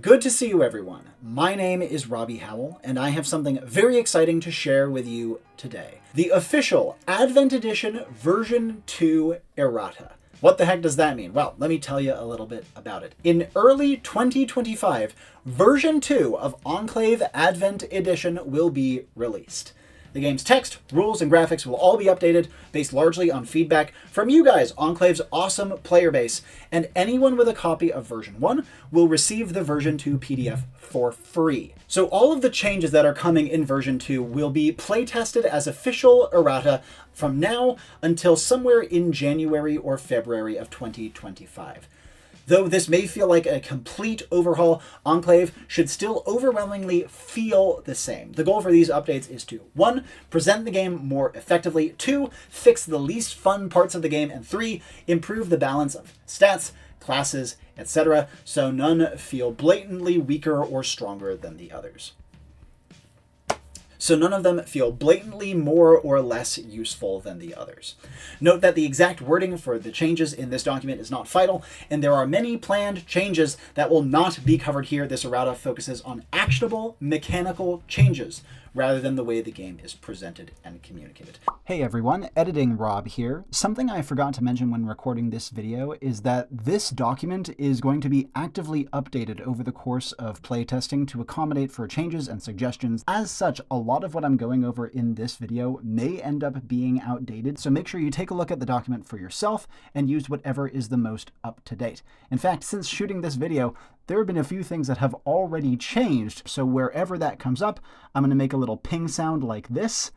Good to see you, everyone. My name is Robbie Howell, and I have something very exciting to share with you today. The official Advent Edition version 2 ERRATA. What the heck does that mean? Well, let me tell you a little bit about it. In early 2025, version 2 of Enclave Advent Edition will be released. The game's text, rules, and graphics will all be updated based largely on feedback from you guys, Enclave's awesome player base, and anyone with a copy of version 1 will receive the version 2 PDF for free. So all of the changes that are coming in version 2 will be playtested as official ERRATA from now until somewhere in January or February of 2025. Though this may feel like a complete overhaul, Enclave should still overwhelmingly feel the same. The goal for these updates is to 1. Present the game more effectively, 2. Fix the least fun parts of the game, and 3. Improve the balance of stats, classes, etc., so none feel blatantly weaker or stronger than the others. So none of them feel blatantly more or less useful than the others. Note that the exact wording for the changes in this document is not final, and there are many planned changes that will not be covered here. This errata focuses on actionable mechanical changes rather than the way the game is presented and communicated. Hey everyone, Editing Rob here. Something I forgot to mention when recording this video is that this document is going to be actively updated over the course of playtesting to accommodate for changes and suggestions. As such, a lot of what I'm going over in this video may end up being outdated, so make sure you take a look at the document for yourself and use whatever is the most up to date. In fact, since shooting this video, there have been a few things that have already changed, so wherever that comes up, I'm going to make a little ping sound like this,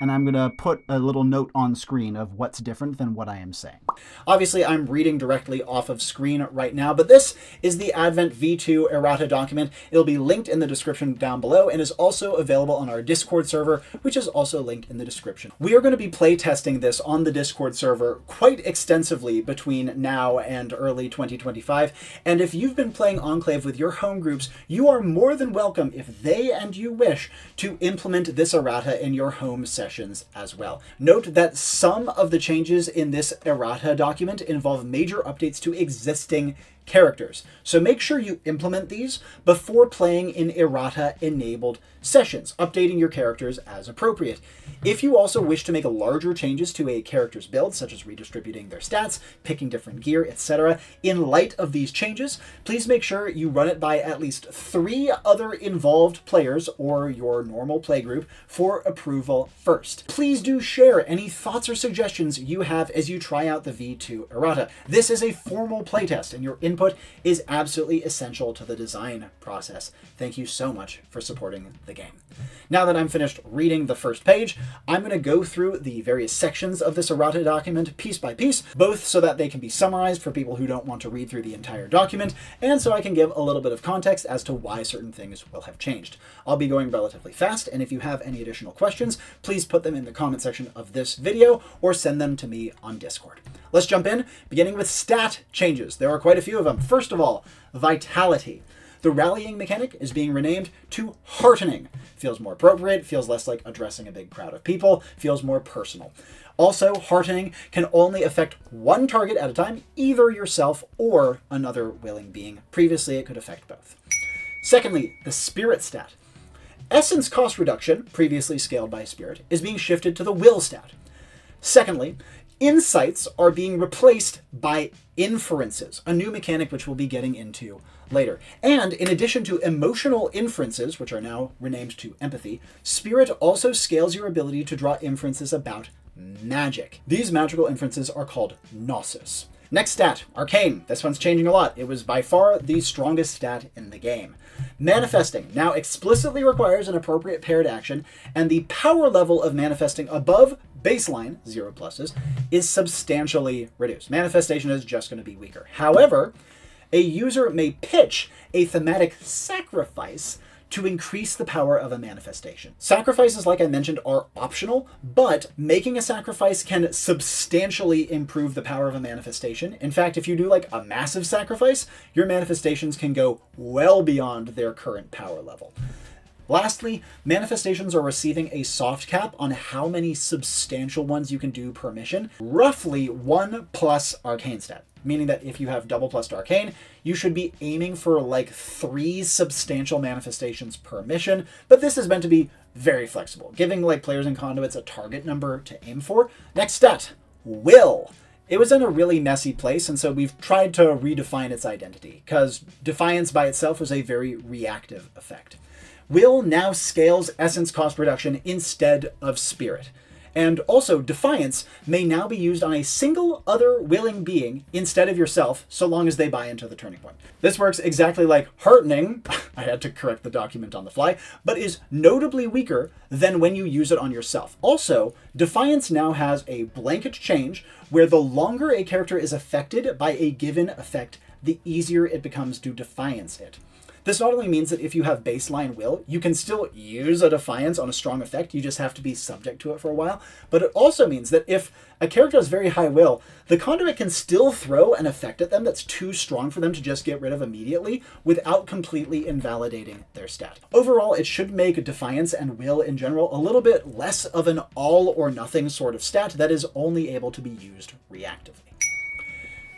and I'm going to put a little note on screen of what's different than what I am saying. Obviously, I'm reading directly off of screen right now, but this is the Advent V2 ERRATA document. It'll be linked in the description down below and is also available on our Discord server, which is also linked in the description. We are going to be playtesting this on the Discord server quite extensively between now and early 2025, and if you've been playing Enclave with your home groups, you are more than welcome, if they and you wish, to implement this ERRATA in your home session as well. Note that some of the changes in this ERRATA document involve major updates to existing characters. So make sure you implement these before playing in ERRATA-enabled sessions, updating your characters as appropriate. If you also wish to make larger changes to a character's build, such as redistributing their stats, picking different gear, etc., in light of these changes, please make sure you run it by at least 3 other involved players or your normal playgroup for approval first. Please do share any thoughts or suggestions you have as you try out the V2 ERRATA. This is a formal playtest, and your input is absolutely essential to the design process. Thank you so much for supporting the game. Now that I'm finished reading the first page, I'm going to go through the various sections of this ERRATA document piece by piece, both so that they can be summarized for people who don't want to read through the entire document, and so I can give a little bit of context as to why certain things will have changed. I'll be going relatively fast, and if you have any additional questions, please put them in the comment section of this video or send them to me on Discord. Let's jump in, beginning with stat changes. There are quite a few of them. First of all, Vitality. The rallying mechanic is being renamed to Heartening. Feels more appropriate, feels less like addressing a big crowd of people, feels more personal. Also, Heartening can only affect one target at a time, either yourself or another willing being. Previously, it could affect both. Secondly, the Spirit stat. Essence cost reduction, previously scaled by Spirit, is being shifted to the Will stat. Secondly, Insights are being replaced by Inferences, a new mechanic which we'll be getting into later. And in addition to emotional inferences, which are now renamed to Empathy, Spirit also scales your ability to draw inferences about magic. These magical inferences are called Gnosis. Next stat, Arcane. This one's changing a lot. It was by far the strongest stat in the game. Manifesting now explicitly requires an appropriate paired action, and the power level of manifesting above baseline, 0 pluses, is substantially reduced. Manifestation is just going to be weaker. However, a user may pitch a thematic sacrifice to increase the power of a manifestation. Sacrifices, like I mentioned, are optional, but making a sacrifice can substantially improve the power of a manifestation. In fact, if you do like a massive sacrifice, your manifestations can go well beyond their current power level. Lastly, manifestations are receiving a soft cap on how many substantial ones you can do per mission, roughly 1 plus arcane stat. meaning that if you have double plus to Arcane, you should be aiming for like 3 substantial manifestations per mission, but this is meant to be very flexible, giving like players and conduits a target number to aim for. Next stat, Will. It was in a really messy place, and so we've tried to redefine its identity, because Defiance by itself was a very reactive effect. Will now scales essence cost reduction instead of Spirit. And also, Defiance may now be used on a single other willing being instead of yourself, so long as they buy into the turning point. This works exactly like Heartening, I had to correct the document on the fly, but is notably weaker than when you use it on yourself. Also, Defiance now has a blanket change, where the longer a character is affected by a given effect, the easier it becomes to Defiance it. This not only means that if you have baseline will, you can still use a Defiance on a strong effect, you just have to be subject to it for a while, but it also means that if a character has very high will, the conduit can still throw an effect at them that's too strong for them to just get rid of immediately without completely invalidating their stat. Overall, it should make Defiance and will in general a little bit less of an all or nothing sort of stat that is only able to be used reactively.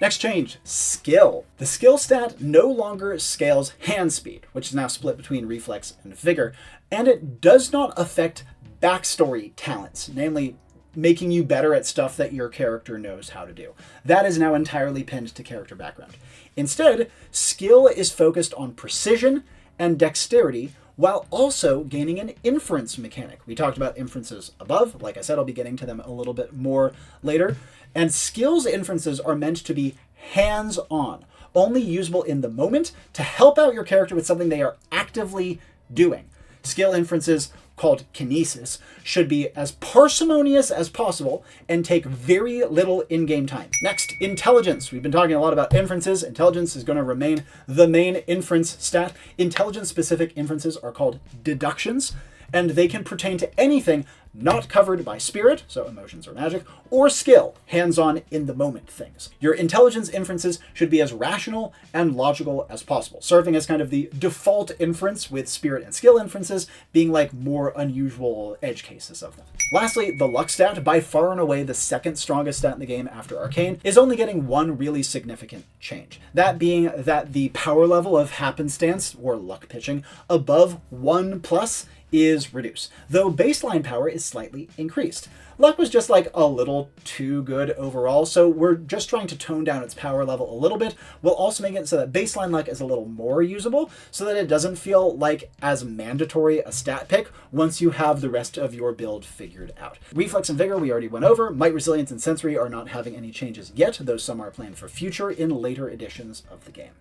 Next change, skill. The skill stat no longer scales hand speed, which is now split between reflex and vigor, and it does not affect backstory talents, namely making you better at stuff that your character knows how to do. That is now entirely pinned to character background. Instead, skill is focused on precision and dexterity, while also gaining an inference mechanic. We talked about inferences above. Like I said, I'll be getting to them a little bit more later. And skills inferences are meant to be hands-on, only usable in the moment to help out your character with something they are actively doing. Skill inferences, called kinesis, should be as parsimonious as possible and take very little in-game time. Next, intelligence. We've been talking a lot about inferences. Intelligence is going to remain the main inference stat. Intelligence-specific inferences are called deductions, and they can pertain to anything not covered by spirit, so emotions or magic, or skill, hands-on in the moment things. Your intelligence inferences should be as rational and logical as possible, serving as kind of the default inference, with spirit and skill inferences being like more unusual edge cases of them. Lastly, the luck stat, by far and away the second strongest stat in the game after Arcane, is only getting one really significant change. That being that the power level of happenstance, or luck pitching, above 1+ is reduced, though baseline power is slightly increased. Luck was just like a little too good overall, so we're just trying to tone down its power level a little bit. We'll also make it so that baseline luck is a little more usable, so that it doesn't feel like as mandatory a stat pick once you have the rest of your build figured out. Reflex and Vigor we already went over. Might, Resilience, and Sensory are not having any changes yet, though some are planned for future in later editions of the game.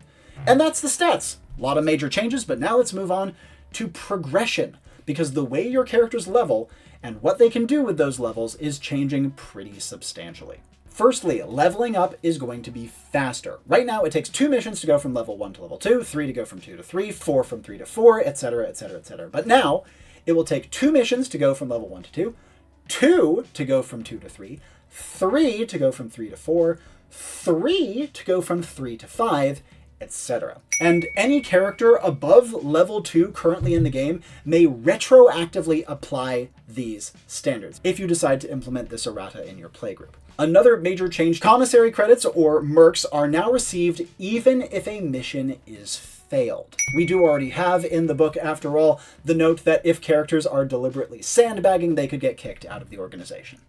And that's the stats. A lot of major changes, but now let's move on to progression, because the way your characters level and what they can do with those levels is changing pretty substantially. Firstly, leveling up is going to be faster. Right now, it takes 2 missions to go from level 1 to level 2, 3 to go from 2 to 3, 4 from 3 to 4, etc., etc., etc. But now, it will take 2 missions to go from level 1 to 2, 2 to go from 2 to 3, 3 to go from 3 to 4, 3 to go from 3 to 5, etc. And any character above level 2 currently in the game may retroactively apply these standards if you decide to implement this errata in your playgroup. Another major change, commissary credits, or mercs, are now received even if a mission is failed. We do already have in the book, after all, the note that if characters are deliberately sandbagging, they could get kicked out of the organization.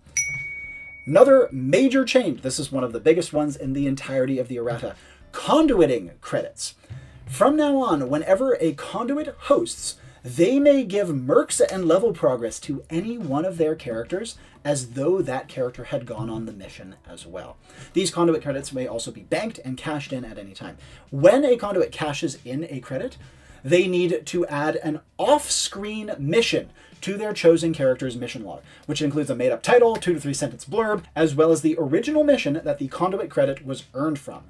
Another major change, this is one of the biggest ones in the entirety of the errata, conduiting credits. From now on, whenever a conduit hosts, they may give mercs and level progress to any one of their characters as though that character had gone on the mission as well. These conduit credits may also be banked and cashed in at any time. When a conduit cashes in a credit, they need to add an off-screen mission to their chosen character's mission log, which includes a made-up title, 2 to 3 sentence blurb, as well as the original mission that the conduit credit was earned from.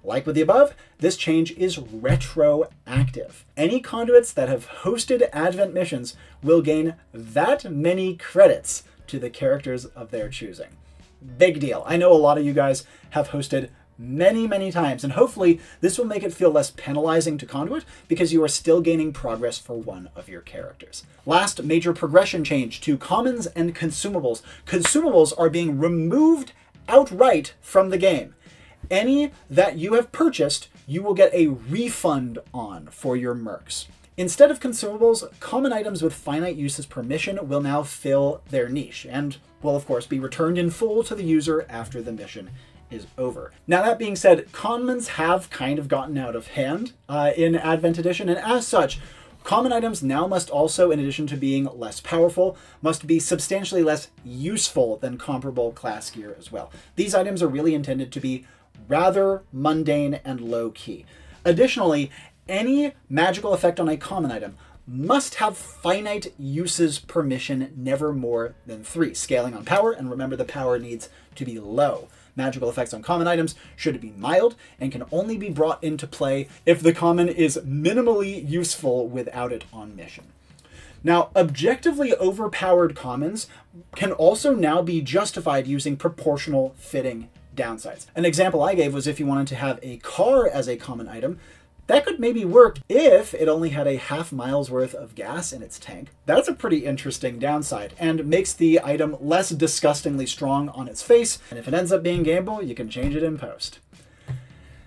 Like with the above, this change is retroactive. Any conduits that have hosted Advent missions will gain that many credits to the characters of their choosing. Big deal. I know a lot of you guys have hosted many times, and hopefully this will make it feel less penalizing to conduit because you are still gaining progress for one of your characters. Last major progression change to commons and consumables. Consumables are being removed outright from the game. Any that you have purchased, you will get a refund on for your mercs. Instead of consumables, common items with finite uses per mission will now fill their niche, and will of course be returned in full to the user after the mission is over. Now that being said, commons have kind of gotten out of hand in Advent Edition, and as such, common items now must also, in addition to being less powerful, must be substantially less useful than comparable class gear as well. These items are really intended to be rather mundane and low-key. Additionally, any magical effect on a common item must have finite uses per mission, never more than 3, scaling on power, and remember the power needs to be low. Magical effects on common items should be mild and can only be brought into play if the common is minimally useful without it on mission. Now, objectively overpowered commons can also now be justified using proportional fitting downsides. An example I gave was if you wanted to have a car as a common item, that could maybe work if it only had a half mile's worth of gas in its tank. That's a pretty interesting downside and makes the item less disgustingly strong on its face. And if it ends up being gameable, you can change it in post.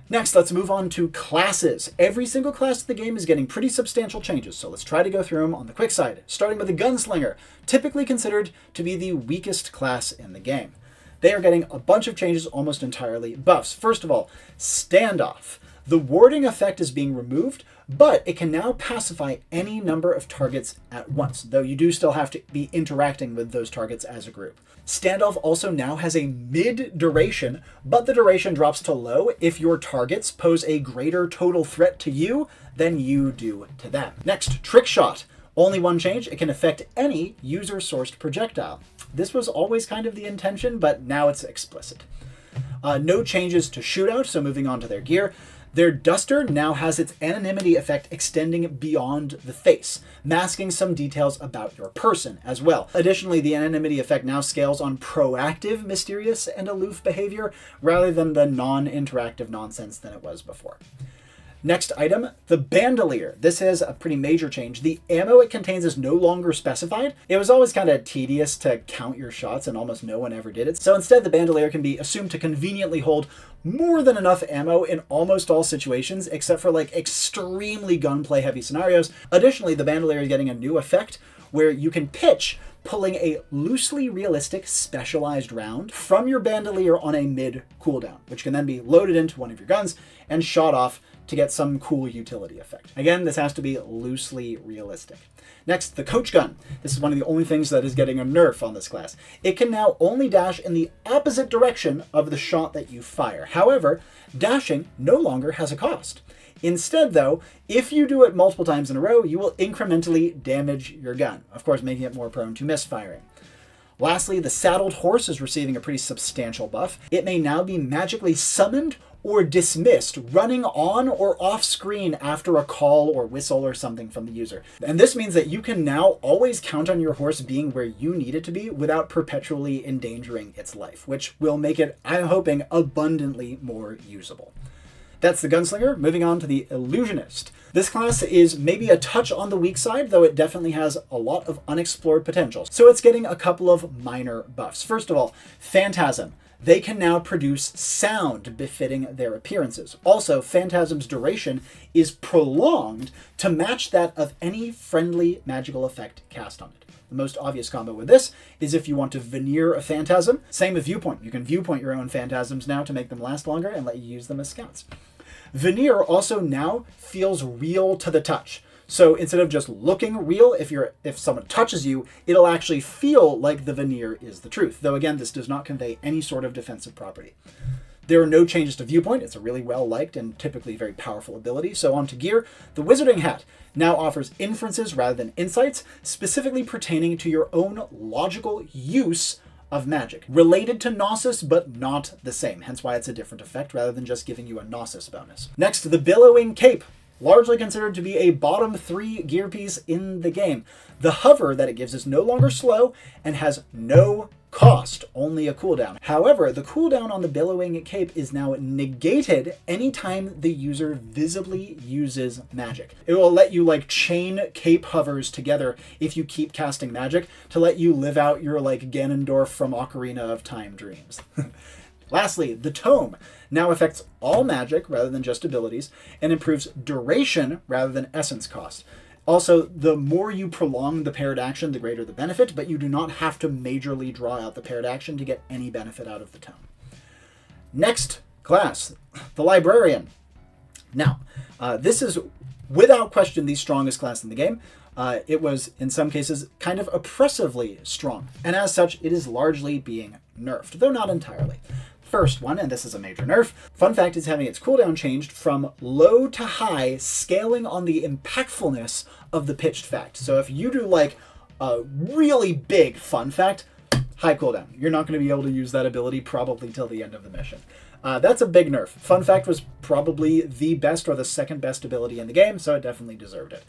Next, let's move on to classes. Every single class in the game is getting pretty substantial changes, so let's try to go through them on the quick side, starting with the Gunslinger, typically considered to be the weakest class in the game. They are getting a bunch of changes, almost entirely buffs. First of all, Standoff. The warding effect is being removed, but it can now pacify any number of targets at once, though you do still have to be interacting with those targets as a group. Standoff also now has a mid-duration, but the duration drops to low if your targets pose a greater total threat to you than you do to them. Next, Trick Shot. Only one change, it can affect any user-sourced projectile. This was always kind of the intention, but now it's explicit. No changes to Shootout, so moving on to their gear. Their Duster now has its anonymity effect extending beyond the face, masking some details about your person as well. Additionally, the anonymity effect now scales on proactive, mysterious, and aloof behavior rather than the non-interactive nonsense than it was before. Next item, the Bandolier. This is a pretty major change. The ammo it contains is no longer specified. It was always kind of tedious to count your shots, and almost no one ever did it. So instead, the Bandolier can be assumed to conveniently hold more than enough ammo in almost all situations, except for like extremely gunplay heavy scenarios. Additionally, the Bandolier is getting a new effect where you can pitch pulling a loosely realistic specialized round from your Bandolier on a mid cooldown, which can then be loaded into one of your guns and shot off to get some cool utility effect. Again, this has to be loosely realistic. Next, the Coach Gun. This is one of the only things that is getting a nerf on this class. It can now only dash in the opposite direction of the shot that you fire. However, dashing no longer has a cost. Instead, though, if you do it multiple times in a row, you will incrementally damage your gun, of course making it more prone to misfiring. Lastly, the Saddled Horse is receiving a pretty substantial buff. It may now be magically summoned or dismissed, running on or off screen after a call or whistle or something from the user. And this means that you can now always count on your horse being where you need it to be without perpetually endangering its life, which will make it, I'm hoping, abundantly more usable. That's the Gunslinger. Moving on to the Illusionist. This class is maybe a touch on the weak side, though it definitely has a lot of unexplored potential. So it's getting a couple of minor buffs. First of all, Phantasm. They can now produce sound befitting their appearances. Also, Phantasm's duration is prolonged to match that of any friendly magical effect cast on it. The most obvious combo with this is if you want to veneer a Phantasm. Same with Viewpoint. You can viewpoint your own Phantasms now to make them last longer and let you use them as scouts. Veneer also now feels real to the touch. So instead of just looking real, if someone touches you, it'll actually feel like the veneer is the truth. Though again, this does not convey any sort of defensive property. There are no changes to Viewpoint. It's a really well-liked and typically very powerful ability. So on to gear. The Wizarding Hat now offers inferences rather than insights, specifically pertaining to your own logical use of magic. Related to Gnosis, but not the same. Hence why it's a different effect rather than just giving you a Gnosis bonus. Next, the Billowing Cape. Largely considered to be a bottom 3 gear piece in the game. The hover that it gives is no longer slow and has no cost, only a cooldown. However, the cooldown on the Billowing Cape is now negated anytime the user visibly uses magic. It will let you like chain cape hovers together if you keep casting magic to let you live out your like Ganondorf from Ocarina of Time dreams. Lastly, the Tome now affects all magic rather than just abilities, and improves duration rather than essence cost. Also, the more you prolong the paired action, the greater the benefit, but you do not have to majorly draw out the paired action to get any benefit out of the Tome. Next class, the Librarian. Now, this is without question the strongest class in the game. It was, in some cases, kind of oppressively strong, and as such, it is largely being nerfed, though not entirely. First one, and this is a major nerf, fun fact, is having its cooldown changed from low to high, scaling on the impactfulness of the pitched fact. So if you do like a really big fun fact, high cooldown. You're not going to be able to use that ability probably till the end of the mission. That's a big nerf. Fun fact was probably the best or the second best ability in the game, so it definitely deserved it.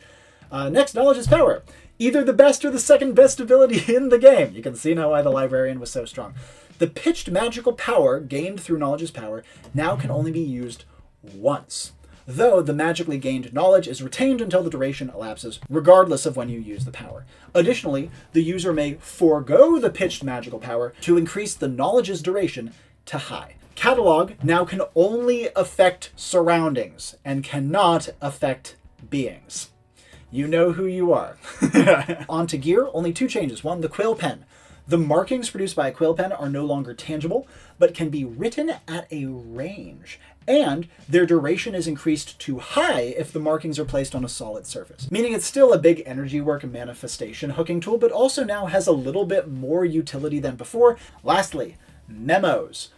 Next, Knowledge is Power. Either the best or the second best ability in the game. You can see now why the Librarian was so strong. The pitched magical power gained through Knowledge is Power now can only be used once, though the magically gained knowledge is retained until the duration elapses, regardless of when you use the power. Additionally, the user may forego the pitched magical power to increase the knowledge's duration to high. Catalog now can only affect surroundings and cannot affect beings. You know who you are. On to gear, only two changes. One, the quill pen. The markings produced by a quill pen are no longer tangible, but can be written at a range, and their duration is increased to high if the markings are placed on a solid surface. Meaning it's still a big energy work and manifestation hooking tool, but also now has a little bit more utility than before. Lastly, memos.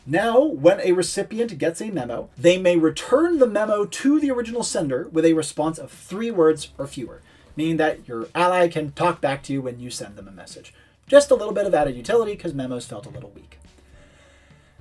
Now, when a recipient gets a memo, they may return the memo to the original sender with a response of 3 words or fewer, meaning that your ally can talk back to you when you send them a message. Just a little bit of added utility because memos felt a little weak.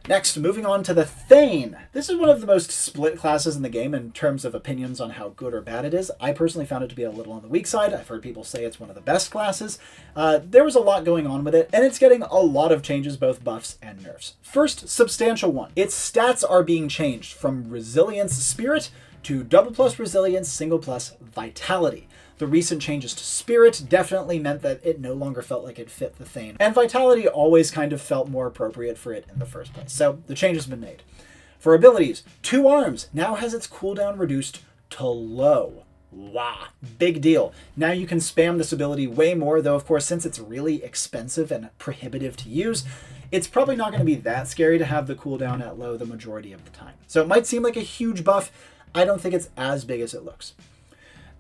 Next, moving on to the Thane. This is one of the most split classes in the game in terms of opinions on how good or bad it is. I personally found it to be a little on the weak side. I've heard people say it's one of the best classes. There was a lot going on with it, and it's getting a lot of changes, both buffs and nerfs. First, substantial one. Its stats are being changed from Resilience Spirit to double plus Resilience, single plus Vitality. The recent changes to Spirit definitely meant that it no longer felt like it fit the Thane, and Vitality always kind of felt more appropriate for it in the first place, so the change has been made. For abilities, 2 Arms now has its cooldown reduced to low. Wow, big deal. Now you can spam this ability way more, though of course since it's really expensive and prohibitive to use, it's probably not going to be that scary to have the cooldown at low the majority of the time. So it might seem like a huge buff. I don't think it's as big as it looks.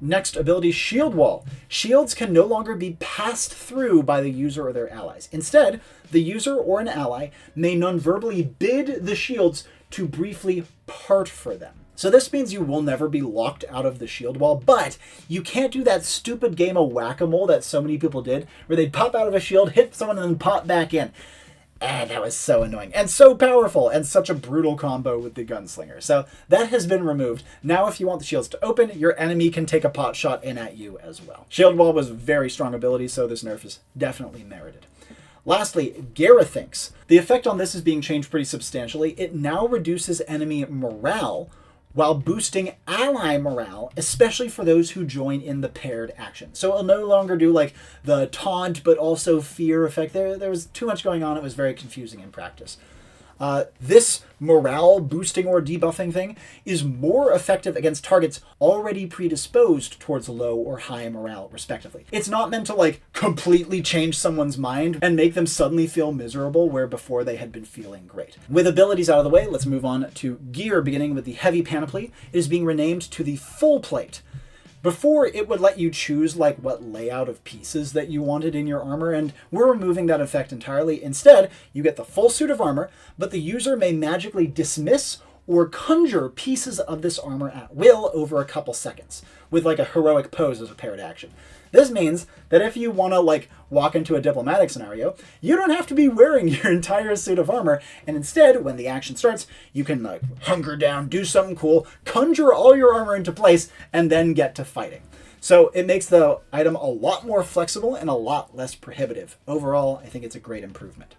Next ability, Shield Wall. Shields can no longer be passed through by the user or their allies. Instead, the user or an ally may non-verbally bid the shields to briefly part for them. So this means you will never be locked out of the shield wall, but you can't do that stupid game of whack-a-mole that so many people did, where they'd pop out of a shield, hit someone, and then pop back in. That was so annoying and so powerful and such a brutal combo with the Gunslinger. So that has been removed. Now if you want the shields to open, your enemy can take a pot shot in at you as well. Shield Wall was a very strong ability, so this nerf is definitely merited. Lastly, Garrethinks. The effect on this is being changed pretty substantially. It now reduces enemy morale while boosting ally morale, especially for those who join in the paired action. So it'll no longer do like the taunt, but also fear effect. There was too much going on. It was very confusing in practice. This morale boosting or debuffing thing is more effective against targets already predisposed towards low or high morale, respectively. It's not meant to like completely change someone's mind and make them suddenly feel miserable where before they had been feeling great. With abilities out of the way, let's move on to gear, beginning with the Heavy Panoply. It is being renamed to the Full Plate. Before, it would let you choose like what layout of pieces that you wanted in your armor, and we're removing that effect entirely. Instead, you get the full suit of armor, but the user may magically dismiss or conjure pieces of this armor at will over a couple seconds, with like a heroic pose as a paired action. This means that if you want to like walk into a diplomatic scenario, you don't have to be wearing your entire suit of armor, and instead, when the action starts, you can like hunker down, do something cool, conjure all your armor into place, and then get to fighting. So it makes the item a lot more flexible and a lot less prohibitive. Overall, I think it's a great improvement.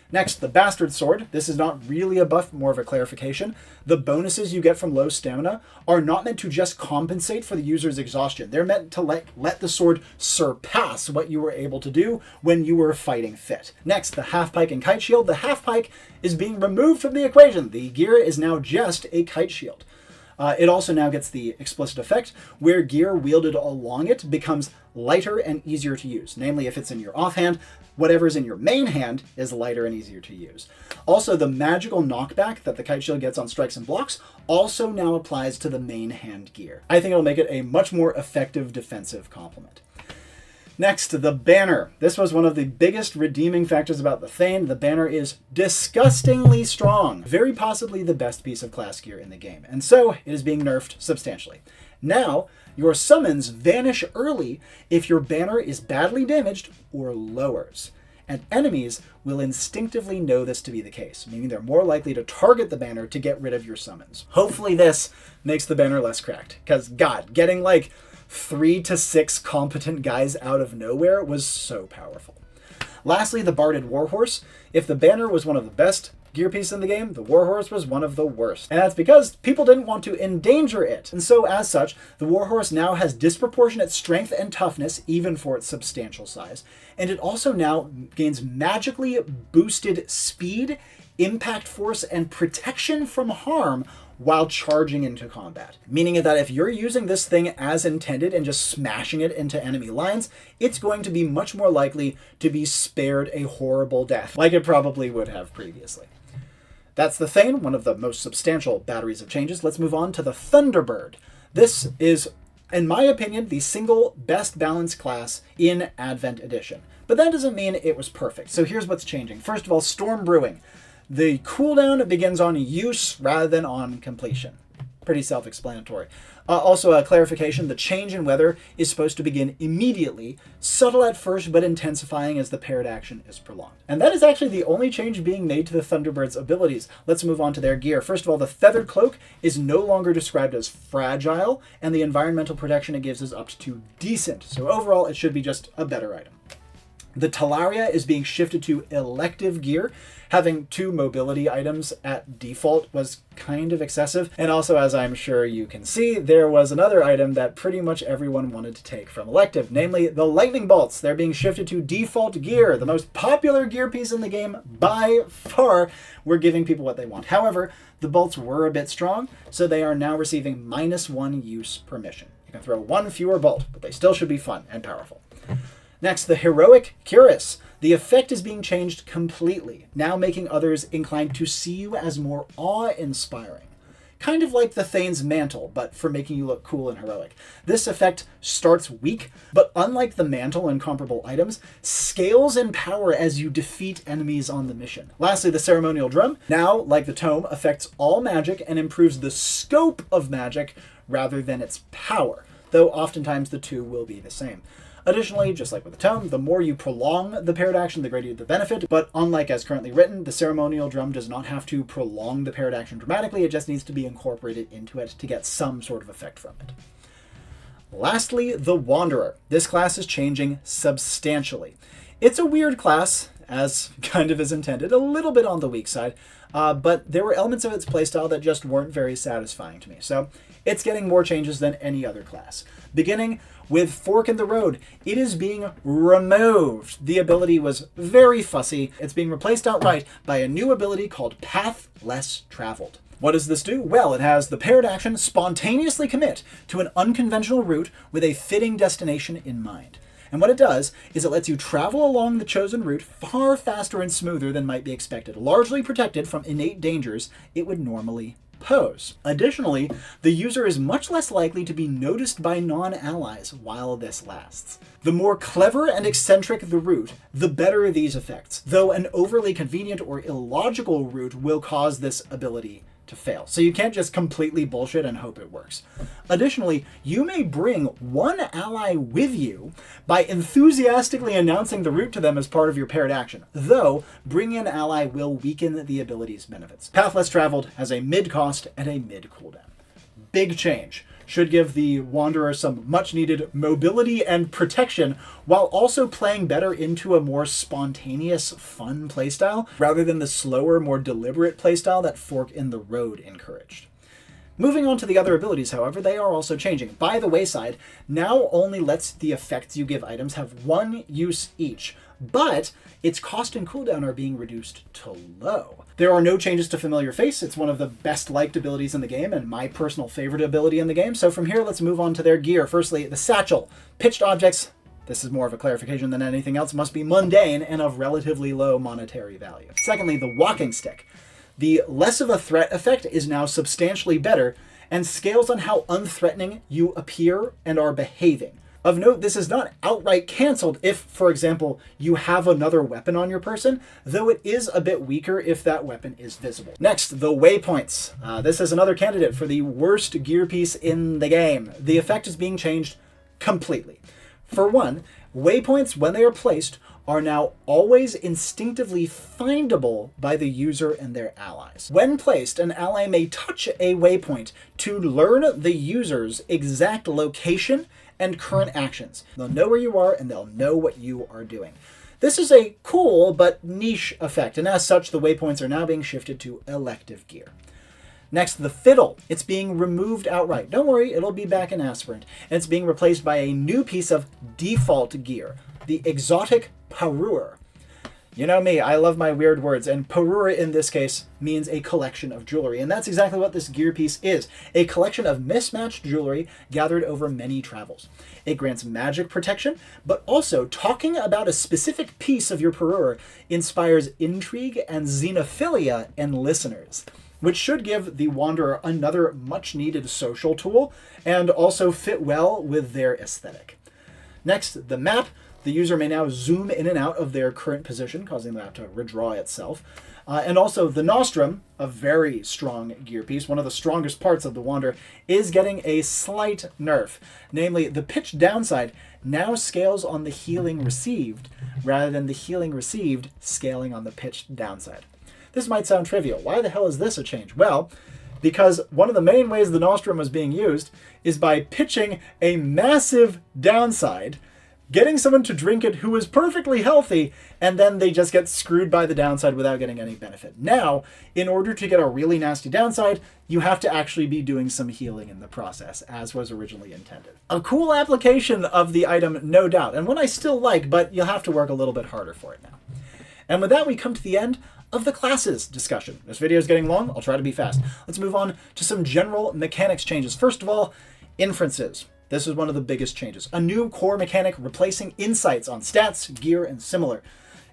Next, the Bastard Sword. This is not really a buff, more of a clarification. The bonuses you get from low stamina are not meant to just compensate for the user's exhaustion. They're meant to let the sword surpass what you were able to do when you were fighting fit. Next, the Half-Pike and Kite Shield. The Half-Pike is being removed from the equation. The gear is now just a kite shield. It also now gets the explicit effect where gear wielded along it becomes lighter and easier to use. Namely, if it's in your offhand, whatever's in your main hand is lighter and easier to use. Also, the magical knockback that the kite shield gets on strikes and blocks also now applies to the main hand gear. I think it'll make it a much more effective defensive complement. Next, the banner. This was one of the biggest redeeming factors about the Thane. The banner is disgustingly strong, very possibly the best piece of class gear in the game, and so it is being nerfed substantially. Now, your summons vanish early if your banner is badly damaged or lowers, and enemies will instinctively know this to be the case, meaning they're more likely to target the banner to get rid of your summons. Hopefully this makes the banner less cracked, because God, getting like 3 to 6 competent guys out of nowhere was so powerful. Lastly, the Barded Warhorse. If the banner was one of the best gear pieces in the game, the Warhorse was one of the worst. And that's because people didn't want to endanger it. And so as such, the Warhorse now has disproportionate strength and toughness, even for its substantial size. And it also now gains magically boosted speed, impact force, and protection from harm while charging into combat. Meaning that if you're using this thing as intended and just smashing it into enemy lines, it's going to be much more likely to be spared a horrible death, like it probably would have previously. That's the Thane, one of the most substantial batteries of changes. Let's move on to the Thunderbird. This is, in my opinion, the single best balanced class in Advent Edition. But that doesn't mean it was perfect. So here's what's changing. First of all, Storm Brewing. The cooldown begins on use rather than on completion. Pretty self-explanatory. Also, a clarification, the change in weather is supposed to begin immediately, subtle at first, but intensifying as the paired action is prolonged. And that is actually the only change being made to the Thunderbird's abilities. Let's move on to their gear. First of all, the Feathered Cloak is no longer described as fragile, and the environmental protection it gives is up to decent. So overall, it should be just a better item. The Talaria is being shifted to elective gear. Having 2 mobility items at default was kind of excessive. And also, as I'm sure you can see, there was another item that pretty much everyone wanted to take from elective, namely the Lightning Bolts. They're being shifted to default gear, the most popular gear piece in the game by far. We're giving people what they want. However, the bolts were a bit strong, so they are now receiving -1 use per mission. You can throw 1 fewer bolt, but they still should be fun and powerful. Next, the Heroic Cuirass. The effect is being changed completely, now making others inclined to see you as more awe-inspiring. Kind of like the Thane's Mantle, but for making you look cool and heroic. This effect starts weak, but unlike the Mantle and comparable items, scales in power as you defeat enemies on the mission. Lastly, the Ceremonial Drum. Now, like the Tome, affects all magic and improves the scope of magic rather than its power, though oftentimes the two will be the same. Additionally, just like with the Tome, the more you prolong the paired action, the greater the benefit, but unlike as currently written, the Ceremonial Drum does not have to prolong the paired action dramatically, it just needs to be incorporated into it to get some sort of effect from it. Lastly, the Wanderer. This class is changing substantially. It's a weird class, as kind of is intended, a little bit on the weak side, but there were elements of its playstyle that just weren't very satisfying to me, so it's getting more changes than any other class. Beginning with Fork in the Road, it is being removed. The ability was very fussy. It's being replaced outright by a new ability called Path Less Traveled. What does this do? Well, it has the paired action spontaneously commit to an unconventional route with a fitting destination in mind. And what it does is it lets you travel along the chosen route far faster and smoother than might be expected, largely protected from innate dangers it would normally pose. Additionally, the user is much less likely to be noticed by non-allies while this lasts. The more clever and eccentric the route, the better these effects, though an overly convenient or illogical route will cause this ability to fail. So you can't just completely bullshit and hope it works. Additionally, you may bring one ally with you by enthusiastically announcing the route to them as part of your paired action, though bringing an ally will weaken the ability's benefits. Path Less Traveled has a mid cost and a mid cooldown. Big change. should give the Wanderer some much-needed mobility and protection, while also playing better into a more spontaneous, fun playstyle, rather than the slower, more deliberate playstyle that Fork in the Road encouraged. Moving on to the other abilities, however, they are also changing. By the Wayside now only lets the effects you give items have one use each, but its cost and cooldown are being reduced to low. There are no changes to Familiar Face. It's one of the best liked abilities in the game and my personal favorite ability in the game. So from here, let's move on to their gear. Firstly, the Satchel. Pitched objects, this is more of a clarification than anything else, must be mundane and of relatively low monetary value. Secondly, the Walking Stick. The less of a threat effect is now substantially better and scales on how unthreatening you appear and are behaving. Of note, this is not outright cancelled if, for example, you have another weapon on your person, though it is a bit weaker if that weapon is visible. Next, the Waypoints. This is another candidate for the worst gear piece in the game. The effect is being changed completely. For one, waypoints, when they are placed, are now always instinctively findable by the user and their allies. When placed, an ally may touch a waypoint to learn the user's exact location and current actions. They'll know where you are and they'll know what you are doing. This is a cool but niche effect, and as such, the waypoints are now being shifted to elective gear. Next, the Fiddle. It's being removed outright. Don't worry, it'll be back in Aspirant. And it's being replaced by a new piece of default gear, the Exotic Parure. You know me, I love my weird words, and Parure in this case means a collection of jewelry, and that's exactly what this gear piece is, a collection of mismatched jewelry gathered over many travels. It grants magic protection, but also talking about a specific piece of your Parure inspires intrigue and xenophilia in listeners, which should give the Wanderer another much-needed social tool and also fit well with their aesthetic. Next, the Map. The user may now zoom in and out of their current position, causing the map to redraw itself. And also the Nostrum, a very strong gear piece, one of the strongest parts of the Wanderer, is getting a slight nerf. Namely, the pitch downside now scales on the healing received, rather than the healing received scaling on the pitched downside. This might sound trivial. Why the hell is this a change? Well, because one of the main ways the Nostrum was being used is by pitching a massive downside, getting someone to drink it who is perfectly healthy, and then they just get screwed by the downside without getting any benefit. Now, in order to get a really nasty downside, you have to actually be doing some healing in the process, as was originally intended. A cool application of the item, no doubt, and one I still like, but you'll have to work a little bit harder for it now. And with that, we come to the end of the classes discussion. This video is getting long. I'll try to be fast. Let's move on to some general mechanics changes. First of all, inferences. This is one of the biggest changes. A new core mechanic replacing insights on stats, gear, and similar.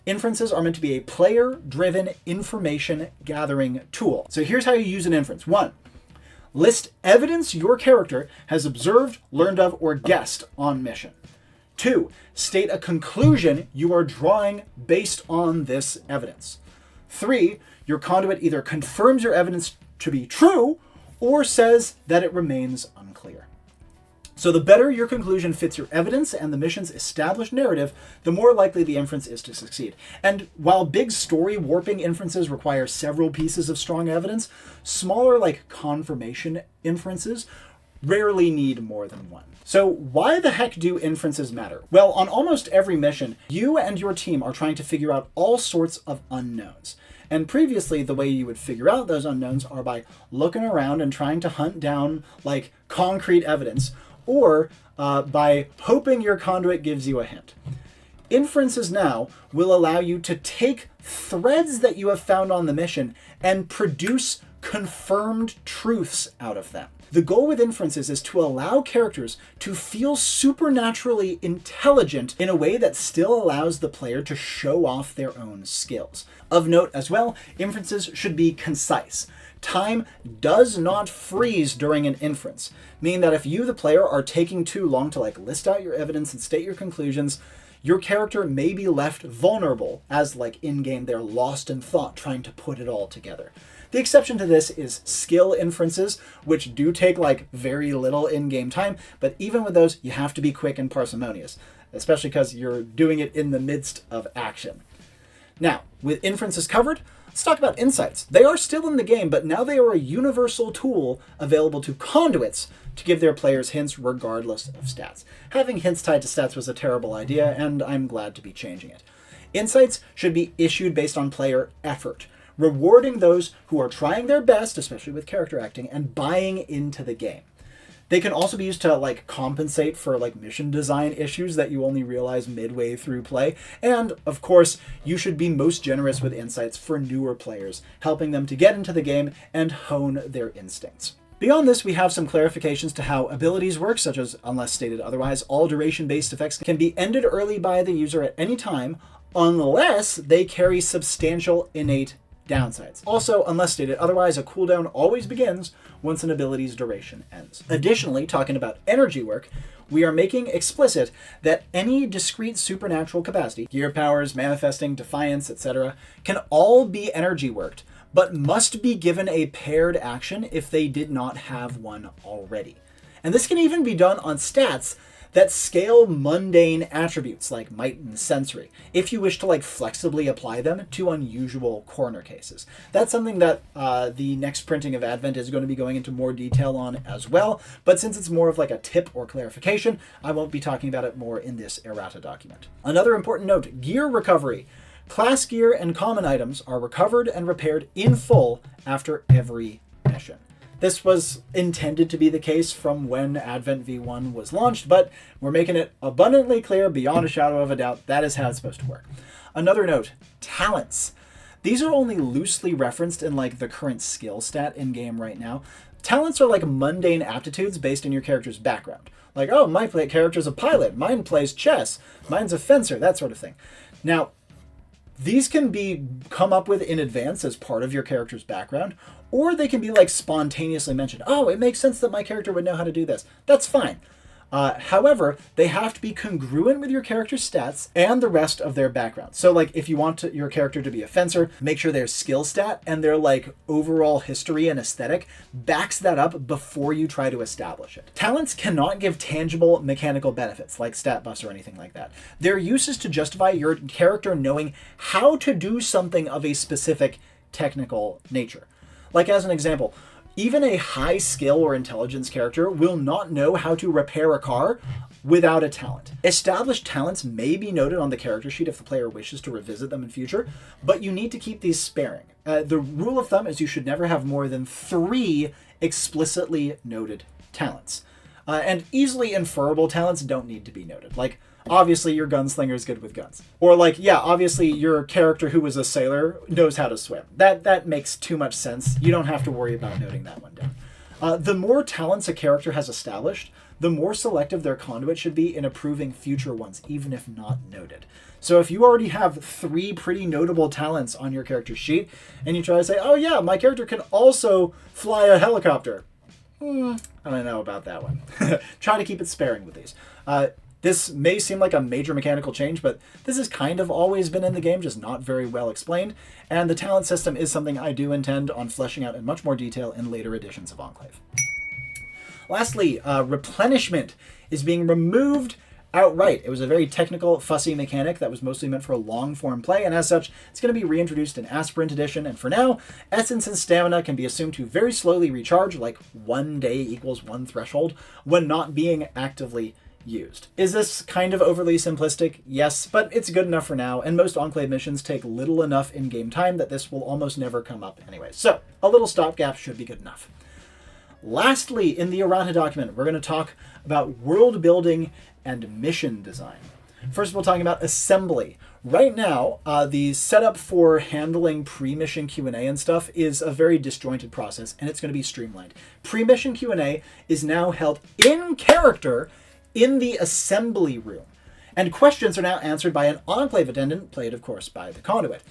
Inferences are meant to be a player-driven information gathering tool. So here's how you use an inference. 1. List evidence your character has observed, learned of, or guessed on mission. 2. State a conclusion you are drawing based on this evidence. 3. Your conduit either confirms your evidence to be true or says that it remains unclear. So the better your conclusion fits your evidence and the mission's established narrative, the more likely the inference is to succeed. And while big story warping inferences require several pieces of strong evidence, smaller like confirmation inferences rarely need more than one. So why the heck do inferences matter? Well, on almost every mission, you and your team are trying to figure out all sorts of unknowns. And previously, the way you would figure out those unknowns are by looking around and trying to hunt down like concrete evidence, or by hoping your conduit gives you a hint. Inferences now will allow you to take threads that you have found on the mission and produce confirmed truths out of them. The goal with inferences is to allow characters to feel supernaturally intelligent in a way that still allows the player to show off their own skills. Of note as well, inferences should be concise. Time does not freeze during an inference, meaning that if you, the player, are taking too long to list out your evidence and state your conclusions, your character may be left vulnerable, as in-game they're lost in thought trying to put it all together. The exception to this is skill inferences, which do take very little in-game time, but even with those, you have to be quick and parsimonious, especially because you're doing it in the midst of action. Now, with inferences covered, Let's talk about insights. They are still in the game, but now they are a universal tool available to conduits to give their players hints regardless of stats. Having hints tied to stats was a terrible idea, and I'm glad to be changing it. Insights should be issued based on player effort, rewarding those who are trying their best, especially with character acting, and buying into the game. They can also be used to like compensate for like mission design issues that you only realize midway through play. And of course, you should be most generous with insights for newer players, helping them to get into the game and hone their instincts. Beyond this, we have some clarifications to how abilities work, such as, unless stated otherwise, all duration-based effects can be ended early by the user at any time, unless they carry substantial innate downsides. Also, unless stated otherwise, a cooldown always begins once an ability's duration ends. Additionally, talking about energy work, we are making explicit that any discrete supernatural capacity, gear powers, manifesting, defiance, etc., can all be energy worked, but must be given a paired action if they did not have one already. And this can even be done on stats that scale mundane attributes like might and sensory, if you wish to like flexibly apply them to unusual corner cases. That's something that the next printing of Advent is going to be going into more detail on as well, but since it's more of like a tip or clarification, I won't be talking about it more in this errata document. Another important note, gear recovery. Class gear and common items are recovered and repaired in full after every mission. This was intended to be the case from when Advent V1 was launched, but we're making it abundantly clear beyond a shadow of a doubt that is how it's supposed to work. Another note, talents. These are only loosely referenced in like the current skill stat in game right now. Talents are like mundane aptitudes based on your character's background. Like, oh, my character's a pilot, mine plays chess, mine's a fencer, that sort of thing. Now, these can be come up with in advance as part of your character's background, or they can be like spontaneously mentioned. Oh, it makes sense that my character would know how to do this. That's fine. However, they have to be congruent with your character's stats and the rest of their background. So like if you want your character to be a fencer, make sure their skill stat and their like overall history and aesthetic backs that up before you try to establish it. Talents cannot give tangible mechanical benefits like stat buffs or anything like that. Their use is to justify your character knowing how to do something of a specific technical nature. Like as an example, even a high skill or intelligence character will not know how to repair a car without a talent. Established talents may be noted on the character sheet if the player wishes to revisit them in future, but you need to keep these sparing. The rule of thumb is you should never have more than 3 explicitly noted talents. And easily inferable talents don't need to be noted. Like, obviously your gunslinger is good with guns. Or like, yeah, obviously your character who was a sailor knows how to swim. That makes too much sense. You don't have to worry about noting that one down. The more talents a character has established, the more selective their conduit should be in approving future ones, even if not noted. So if you already have 3 pretty notable talents on your character sheet, and you try to say, oh yeah, my character can also fly a helicopter. I don't know about that one. Try to keep it sparing with these. This may seem like a major mechanical change, but this has kind of always been in the game, just not very well explained, and the talent system is something I do intend on fleshing out in much more detail in later editions of Enclave. Lastly, replenishment is being removed outright. It was a very technical, fussy mechanic that was mostly meant for long-form play, and as such, it's going to be reintroduced in Aspirant Edition, and for now, essence and stamina can be assumed to very slowly recharge, like 1 day equals 1 threshold, when not being actively used. Is this kind of overly simplistic? Yes, but it's good enough for now, and most Enclave missions take little enough in-game time that this will almost never come up anyway. So, a little stopgap should be good enough. Lastly, in the errata document, we're going to talk about world building and mission design. First of all, talking about assembly. Right now, the setup for handling pre-mission Q&A and stuff is a very disjointed process, and it's going to be streamlined. Pre-mission Q&A is now held in character in the assembly room, and questions are now answered by an Enclave attendant, played of course by the conduit.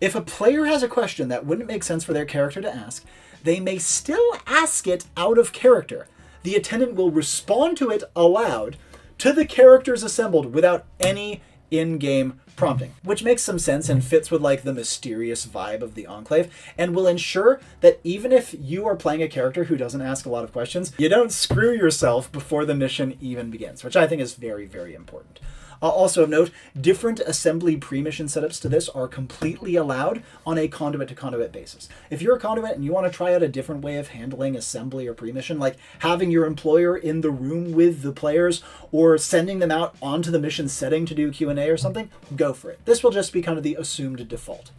If a player has a question that wouldn't make sense for their character to ask, they may still ask it out of character. The attendant will respond to it aloud to the characters assembled without any in-game prompting, which makes some sense and fits with like the mysterious vibe of the Enclave, and will ensure that even if you are playing a character who doesn't ask a lot of questions, you don't screw yourself before the mission even begins, which I think is very, very important. Also of note, different assembly pre-mission setups to this are completely allowed on a conduit-to-conduit basis. If you're a conduit and you want to try out a different way of handling assembly or pre-mission, like having your employer in the room with the players or sending them out onto the mission setting to do Q&A or something, go for it. This will just be kind of the assumed default.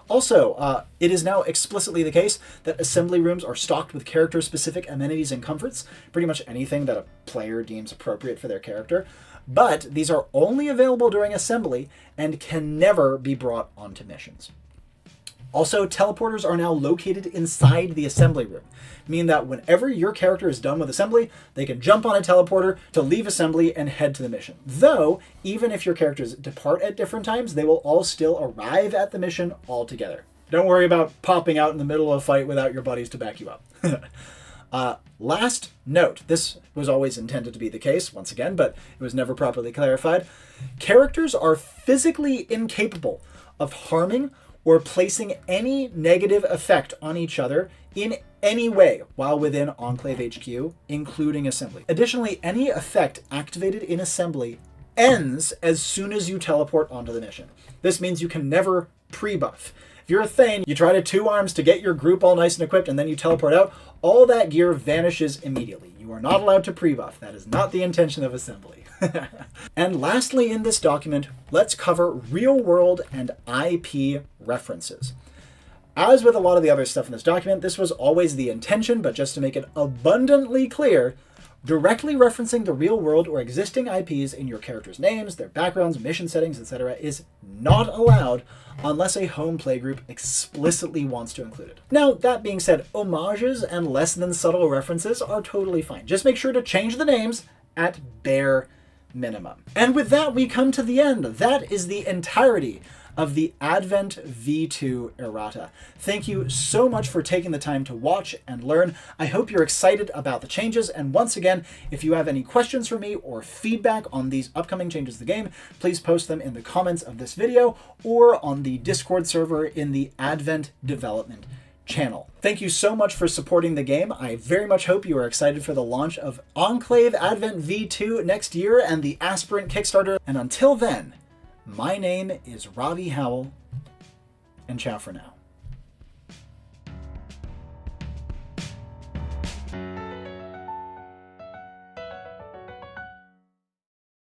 Also, it is now explicitly the case that assembly rooms are stocked with character-specific amenities and comforts, pretty much anything that a player deems appropriate for their character, but these are only available during assembly and can never be brought onto missions. Also, teleporters are now located inside the assembly room, meaning that whenever your character is done with assembly, they can jump on a teleporter to leave assembly and head to the mission. Though, even if your characters depart at different times, they will all still arrive at the mission all together. Don't worry about popping out in the middle of a fight without your buddies to back you up. Last note, this was always intended to be the case, once again, but it was never properly clarified. Characters are physically incapable of harming or placing any negative effect on each other in any way while within Enclave HQ, including assembly. Additionally, any effect activated in assembly ends as soon as you teleport onto the mission. This means you can never pre-buff. If you're a Thane, you try to 2 arms to get your group all nice and equipped, and then you teleport out, all that gear vanishes immediately. You are not allowed to pre-buff. That is not the intention of assembly. And lastly in this document, let's cover real-world and IP references. As with a lot of the other stuff in this document, this was always the intention, but just to make it abundantly clear, directly referencing the real world or existing IPs in your characters' names, their backgrounds, mission settings, etc. is not allowed unless a home playgroup explicitly wants to include it. Now, that being said, homages and less than subtle references are totally fine. Just make sure to change the names at bare minimum. And with that, we come to the end. That is the entirety of the Advent V2 errata. Thank you so much for taking the time to watch and learn. I hope you're excited about the changes, and once again, if you have any questions for me or feedback on these upcoming changes to the game, please post them in the comments of this video or on the Discord server in the Advent development channel. Thank you so much for supporting the game. I very much hope you are excited for the launch of Enclave Advent V2 next year and the Aspirant Kickstarter. And until then, my name is Robbie Howell, and ciao for now.